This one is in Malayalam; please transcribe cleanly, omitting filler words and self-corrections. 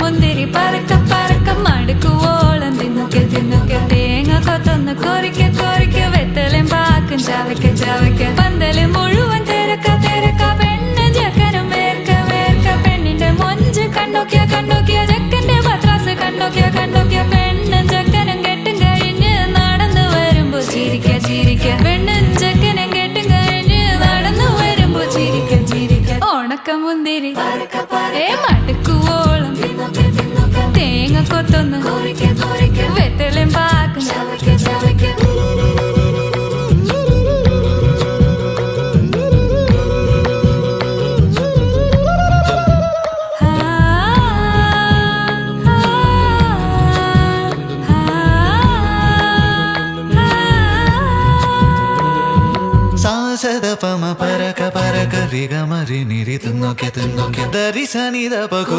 മുന്തിരി പറക്ക പറക്ക മടുക്കുവോളം തിന്നുക്കെ തിന്നുക്കെ തേങ്ങ കൊത്തൊന്ന് കൊറിക്ക കൊറിക്ക വെത്തലും പാക്കും ചവയ്ക്ക ചവയ്ക്ക പന്തല് മുഴുവൻ തിരക്ക തിരക്ക പെണ്ണ് ജക്കനും വേർക്ക വേർക്ക പെണ്ണിന്റെ മൊഞ്ച് കണ്ടോക്കിയ കണ്ടോക്കിയ ജക്കന്റെ പത്രാസ് കണ്ടോക്കിയ കണ്ടോക്കിയ പെണ്ണും ജക്കനും കെട്ടും കഴിഞ്ഞ് നടന്നു വരുമ്പോ ചിരിക്ക ചിരിക്ക പെണ്ണും ജക്കനും കെട്ടും കഴിഞ്ഞ് നടന്നു വരുമ്പോ ചിരിക്ക ചിരിക്ക ഉണക്ക മുന്തിരി മടുക്കുവോളം തേങ്ങ കൊത്തൊന്ന് വെത്തലും പാക്കും സാസദപമ പരക പരക രിഗമരി നിരി തിന്നൊക്കെ തിന്നൊക്കെ ദരി സനിദ പകു